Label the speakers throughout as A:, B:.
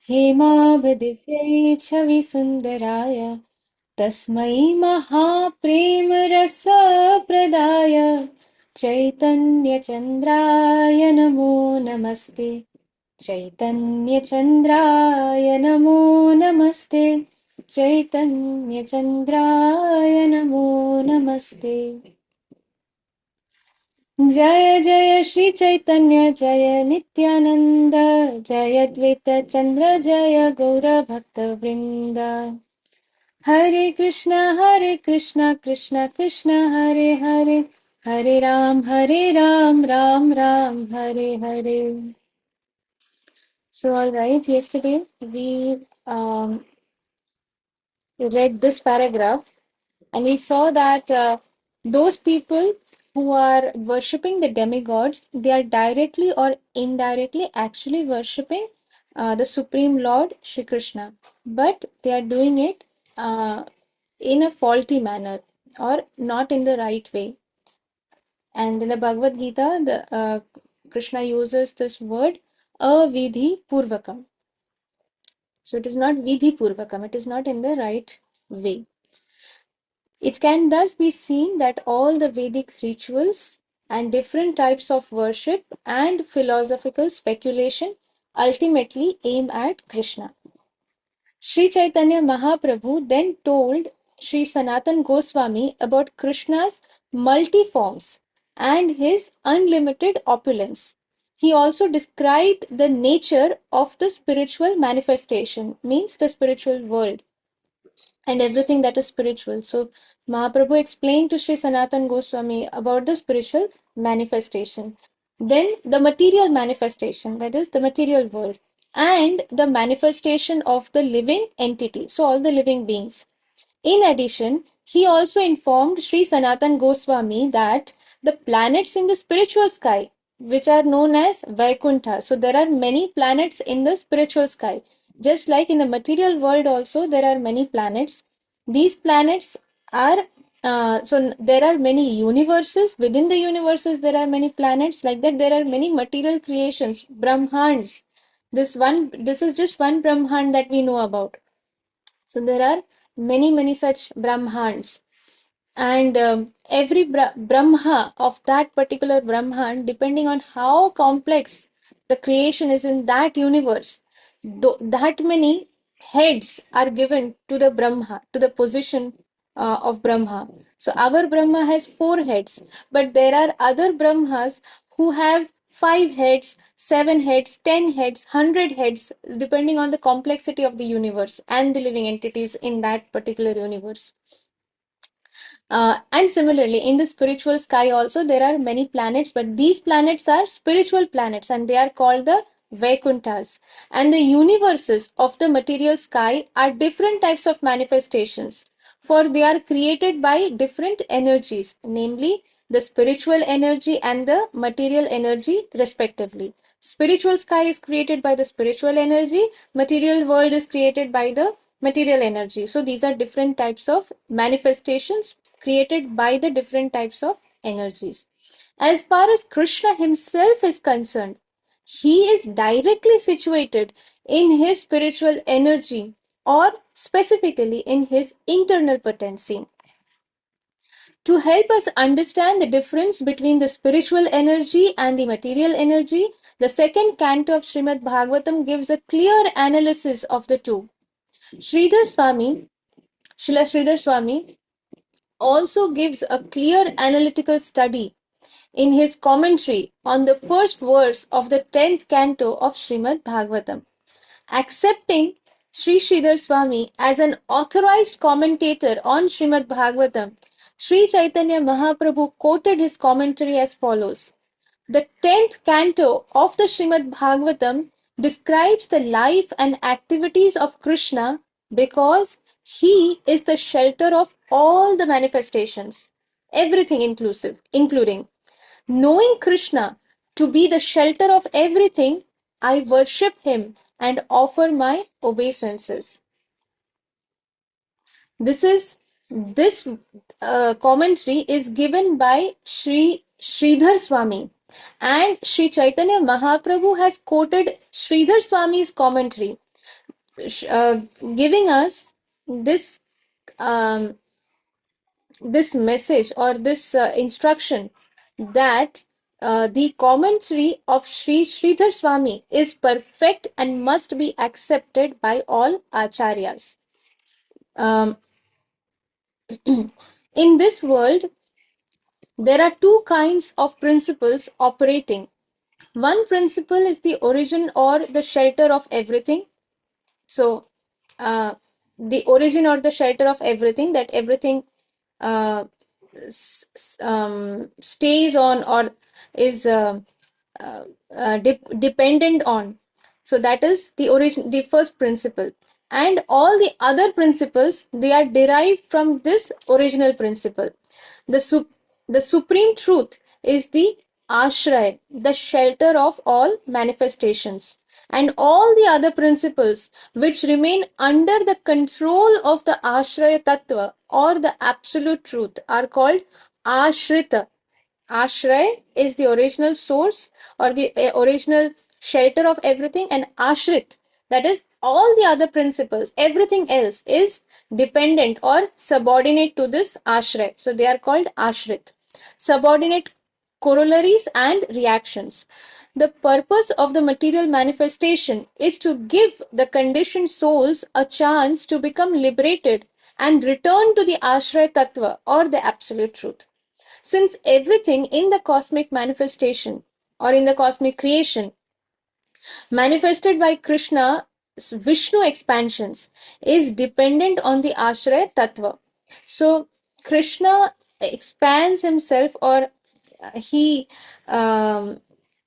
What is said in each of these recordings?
A: हेमावदिव्यै छविसुन्दराय तस्मै महाप्रेमरसप्रदाय चैतन्यचन्द्राय नमो नमस्ते। चैतन्यचन्द्राय नमो नमस्ते। चैतन्यचन्द्राय नमो नमस्ते। जय जय श्री चैतन्य जय नित्यानंद जय द्वैत चंद्र जय गौरभक्तवृंद। हरे Krishna Krishna Krishna Hare Hare Hare Ram Ram Ram Hare Hare. So all right, yesterday we read this paragraph and we saw that those people who are worshipping the demigods, they are directly or indirectly actually worshipping the Supreme Lord Shri Krishna, but they are doing it in a faulty manner or not in the right way. And in the Bhagavad Gita, the Krishna uses this word avidhi purvakam. So it is not vidhi purvakam, it is not in the right way. It can thus be seen that all the Vedic rituals and different types of worship and philosophical speculation ultimately aim at Krishna. Sri Chaitanya Mahaprabhu then told Sri Sanatan Goswami about Krishna's multi-forms and his unlimited opulence. He also described the nature of the spiritual manifestation, means the spiritual world, and everything that is spiritual. So Mahaprabhu explained to Sri Sanatan Goswami about the spiritual manifestation. Then the material manifestation, that is the material world, and the manifestation of the living entity, so all the living beings. In addition, he also informed Sri Sanatan Goswami that the planets in the spiritual sky, which are known as Vaikuntha, so there are many planets in the spiritual sky. Just like in the material world, also there are many planets. These planets are there are many universes. Within the universes, there are many planets. Like that, there are many material creations, Brahmans. This is just one Brahman that we know about. So there are many such Brahmans, and every Brahma of that particular Brahman, depending on how complex the creation is in that universe, that many heads are given to the Brahma, to the position of Brahma. So our Brahma has 4 heads, but there are other Brahmas who have 5 heads, 7 heads, 10 heads, 100 heads, depending on the complexity of the universe and the living entities in that particular universe. And similarly, in the spiritual sky also, there are many planets, but these planets are spiritual planets and they are called the Vaikunthas. And the universes of the material sky are different types of manifestations, for they are created by different energies, namely the spiritual energy and the material energy, respectively. Spiritual sky is created by the spiritual energy, material world is created by the material energy. So these are different types of manifestations created by the different types of energies. As far as Krishna himself is concerned, he is directly situated in his spiritual energy, or specifically in his internal potency. To help us understand the difference between the spiritual energy and the material energy, the second canto of Srimad Bhagavatam gives a clear analysis of the two. Sridhar Swami, Srila Sridhar Swami also gives a clear analytical study in his commentary on the first verse of the 10th canto of Srimad Bhagavatam. Accepting Sri Sridhar Swami as an authorized commentator on Srimad Bhagavatam, Sri Chaitanya Mahaprabhu quoted his commentary as follows. The 10th canto of the Srimad Bhagavatam describes the life and activities of Krishna because he is the shelter of all the manifestations, everything inclusive, including knowing Krishna to be the shelter of everything. I worship him and offer my obeisances. This commentary is given by Sri Sridhar Swami, and Sri Chaitanya Mahaprabhu has quoted Sridhar Swami's commentary. sh- uh, giving us this um, this message or this instruction that the commentary of Sri Sridhar Swami is perfect and must be accepted by all acharyas. Um, in this world, there are two kinds of principles operating. One principle is the origin or the shelter of everything. So, uh, the origin or the shelter of everything, that everything uh, stays on or is uh, dependent on. So that is the origin, the first principle, and all the other principles, they are derived from this original principle. the sup- the supreme truth is the ashray, the shelter of all manifestations, and all the other principles which remain under the control of the ashraya tattva or the absolute truth are called ashrita. Ashray is the original source or the original shelter of everything, and ashrit, that is all the other principles, everything else is dependent or subordinate to this ashray. So they are called ashrit, subordinate corollaries and reactions. The purpose of the material manifestation is to give the conditioned souls a chance to become liberated and return to the ashray tattva or the absolute truth. Since everything in the cosmic manifestation or in the cosmic creation manifested by Krishna's Vishnu expansions is dependent on the Ashraya Tattva. So Krishna expands himself, or he um,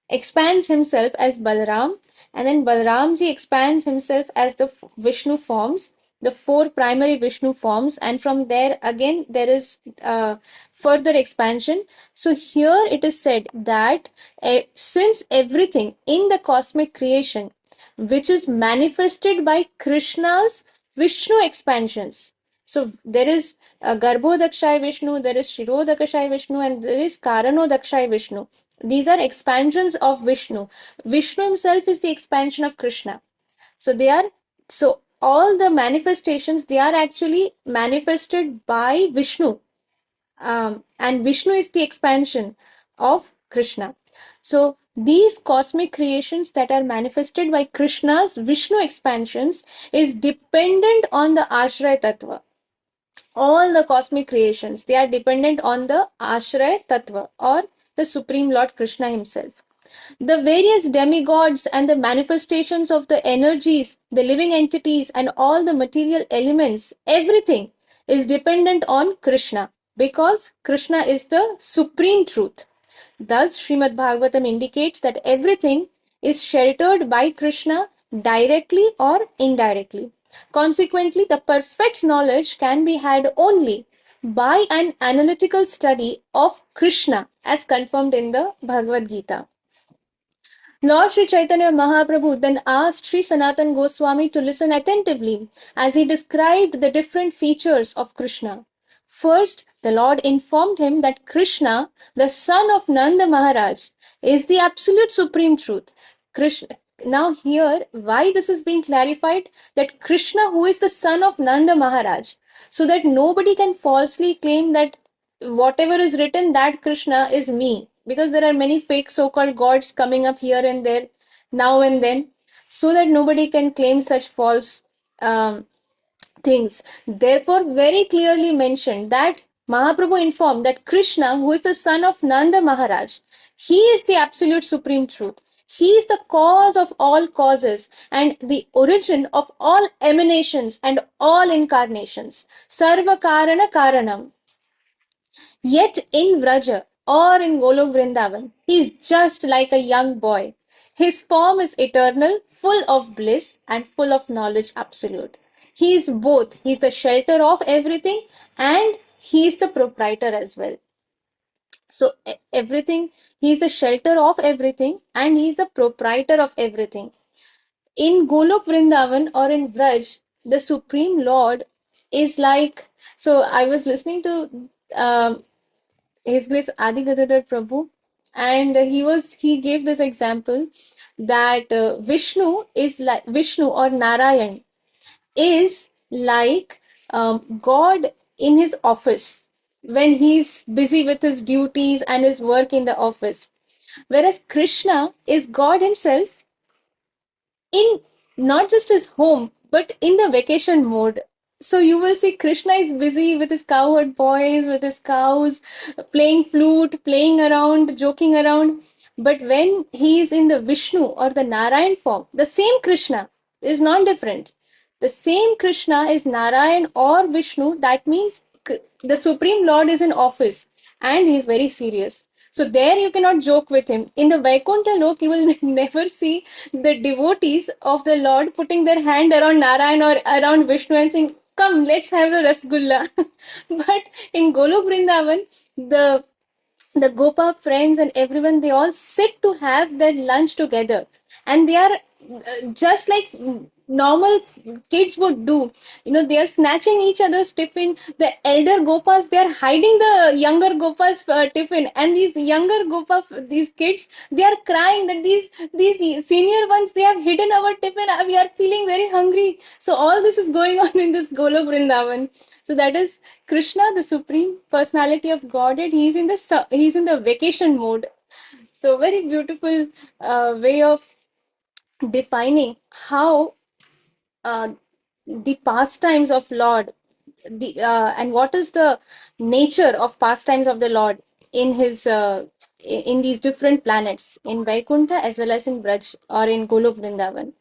A: expands himself as Balaram, and then Balaramji expands himself as the Vishnu forms, the four primary Vishnu forms, and from there again there is further expansion. So here it is said that since everything in the cosmic creation which is manifested by Krishna's Vishnu expansions, so there is Garbhodakshay Vishnu, there is Shirodakshay Vishnu, and there is Karanodakshay Vishnu. These are expansions of Vishnu. Vishnu himself is the expansion of Krishna. So they are, so all the manifestations, they are actually manifested by Vishnu. And Vishnu is the expansion of Krishna. So these cosmic creations that are manifested by Krishna's Vishnu expansions is dependent on the Ashraya Tattva. All the cosmic creations, they are dependent on the Ashraya Tattva or the Supreme Lord Krishna himself. The various demigods and the manifestations of the energies, the living entities, and all the material elements, everything is dependent on Krishna because Krishna is the supreme truth. Thus, Srimad Bhagavatam indicates that everything is sheltered by Krishna directly or indirectly. Consequently, the perfect knowledge can be had only by an analytical study of Krishna as confirmed in the Bhagavad Gita. Lord Sri Chaitanya Mahaprabhu then asked Sri Sanatan Goswami to listen attentively as he described the different features of Krishna. First, the Lord informed him that Krishna, the son of Nanda Maharaj, is the absolute supreme truth. Krishna, now here, why this is being clarified, that Krishna, who is the son of Nanda Maharaj, so that nobody can falsely claim that whatever is written, that Krishna is me, because there are many fake so-called gods coming up here and there now and then, so that nobody can claim such false um, things. Therefore, very clearly mentioned that Mahaprabhu informed that Krishna, who is the son of Nanda Maharaj, he is the absolute supreme truth. He is the cause of all causes and the origin of all emanations and all incarnations. Sarva Karana Karanam. Yet in Vraja or in Golok Vrindavan, he is just like a young boy. His form is eternal, full of bliss and full of knowledge absolute. He is both. He is the shelter of everything and he is the proprietor as well. So everything, he is the shelter of everything and he is the proprietor of everything. In Golok Vrindavan or in Vraj, the Supreme Lord is like, so I was listening to His Grace Adi Gadadhar Prabhu, and he gave this example that Vishnu is like Vishnu or Narayan. is like God in his office when he's busy with his duties and his work in the office. Whereas Krishna is God himself in not just his home, but in the vacation mode. So you will see Krishna is busy with his cowherd boys, with his cows, playing flute, playing around, joking around. But when he is in the Vishnu or the Narayan form, the same Krishna is non different. The same Krishna is Narayan or Vishnu. That means the Supreme Lord is in office and he is very serious. So there you cannot joke with him. In the Vaikuntha Lok, you will never see the devotees of the Lord putting their hand around Narayan or around Vishnu and saying, "Come, let's have a rasgulla." But in Golok Vrindavan, the Gopa friends and everyone, they all sit to have their lunch together, and they are just like normal kids would do. They are snatching each other's tiffin. The elder Gopas, they are hiding the younger Gopas tiffin, and these younger Gopa, these kids, they are crying that these senior ones, they have hidden our tiffin. We are feeling very hungry. So all this is going on in this Golok Vrindavan. So that is Krishna, the supreme personality of Godhead. He's in the vacation mode. So very beautiful way of defining how the pastimes of Lord, the and what is the nature of pastimes of the Lord in his in these different planets in Vaikuntha as well as in Braj or in Golok Vrindavan.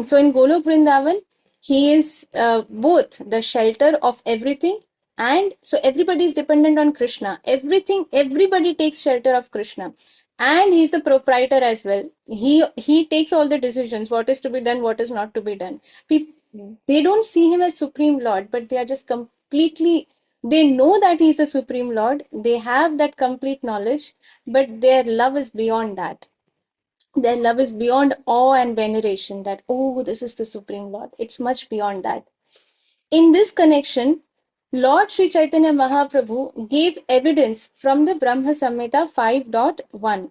A: So in Golok Vrindavan, he is both the shelter of everything, and so everybody is dependent on Krishna. Everybody takes shelter of Krishna, and he's the proprietor as well. He takes all the decisions, what is to be done, what is not to be done. They don't see him as Supreme Lord, but they are just completely. They know that he's the Supreme Lord. They have that complete knowledge, but their love is beyond that. Their love is beyond awe and veneration, that, oh, this is the Supreme Lord. It's much beyond that. In this connection, Lord Sri Chaitanya Mahaprabhu gave evidence from the Brahma Samhita 5.1.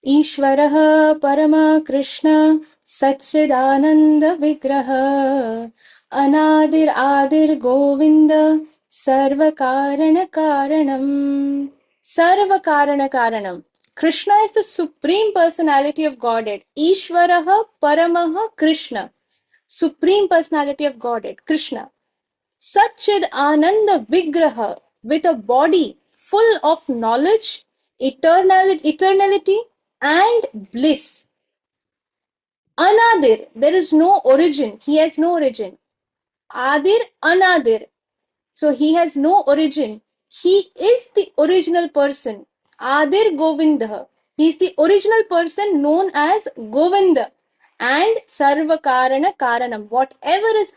A: Ishwarah Parama Krishna Satchidananda Vigraha Anadir Adir Govinda Sarva Karana Karanam. Sarva Karana Karanam. Krishna is the supreme personality of Godhead. Ishwarah Paramaha Krishna. Supreme personality of Godhead, Krishna. Satchid Ananda Vigraha, with a body full of knowledge, eternality, and bliss. Anadir, there is no origin. He has no origin. Adir, Anadir. So he has no origin. He is the original person. Adir Govinda. He is the original person known as Govinda. And Sarva Karana Karanam. Whatever is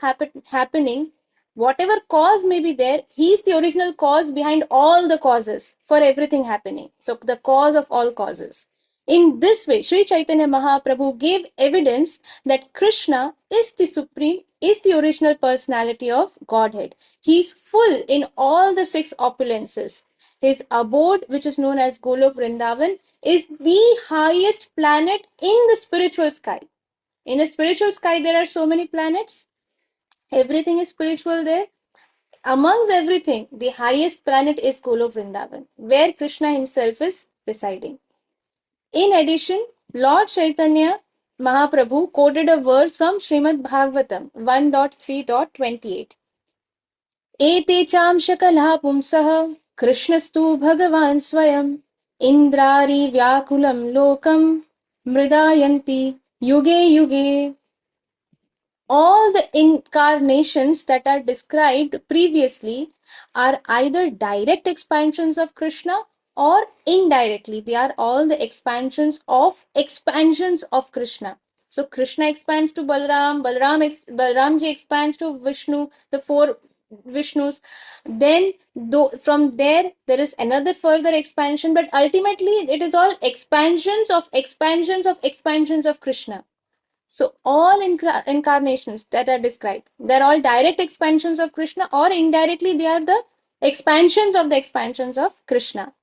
A: happening, whatever cause may be there, he is the original cause behind all the causes for everything happening. So the cause of all causes. In this way, Sri Chaitanya Mahaprabhu gave evidence that Krishna is the supreme, is the original personality of Godhead. He is full in all the six opulences. His abode, which is known as Golok Vrindavan, is the highest planet in the spiritual sky. In a spiritual sky, there are so many planets. Everything is spiritual there. Amongst everything, the highest planet is Golok Vrindavan, where Krishna himself is residing. In addition, Lord Chaitanya Mahaprabhu quoted a verse from Srimad Bhagavatam 1.3.28. Ete cham shakala pumsah Krishnastu Bhagavan Swayam Indrari Vyakulam Lokam Mridayanti Yuge Yuge. All the incarnations that are described previously are either direct expansions of Krishna or indirectly. They are all the expansions of Krishna. So Krishna expands to Balram, Balramji expands to Vishnu, the four Vishnus. Then from there is another further expansion, but ultimately it is all expansions of Krishna. So all incarnations that are described, they're all direct expansions of Krishna, or indirectly they are the expansions of Krishna.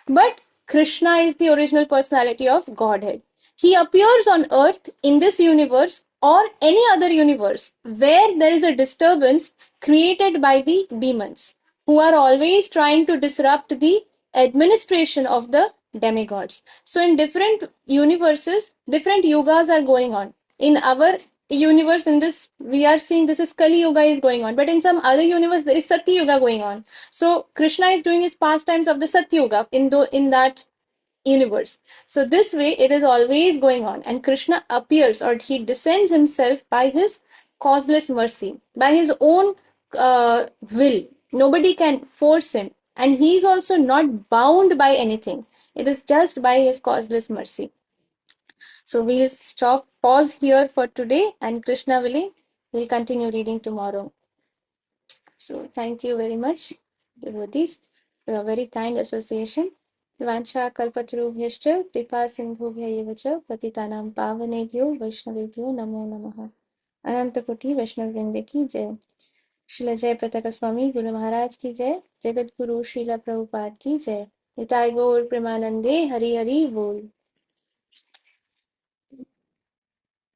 A: But Krishna is the original personality of Godhead. He appears on earth in this universe or any other universe where there is a disturbance created by the demons who are always trying to disrupt the administration of the demigods. So, in different universes, different yugas are going on. In our universe, in this, we are seeing this is Kali Yuga is going on, but in some other universe, there is Satya Yuga going on. So, Krishna is doing his pastimes of the Satya Yuga in that universe. So this way it is always going on, and Krishna appears or he descends himself by his causeless mercy, by his own will. Nobody can force him, and he is also not bound by anything. It is just by his causeless mercy. So we'll pause here for today, and Krishna willing, we'll continue reading tomorrow. So thank you very much, devotees, for your very kind association. Vancha kalpatarubhyascha kripa sindhubhya eva cha patitanam pavanebhyo vaishnavebhyo namo namaha. अनंत कोटि वैष्णव वृंद की जय। श्रील जय प्रताप स्वामी गुरु महाराज की जय। जगत गुरु श्रीला प्रभुपाद की जय। निताय गौर प्रेमानंदे हरि हरि बोल।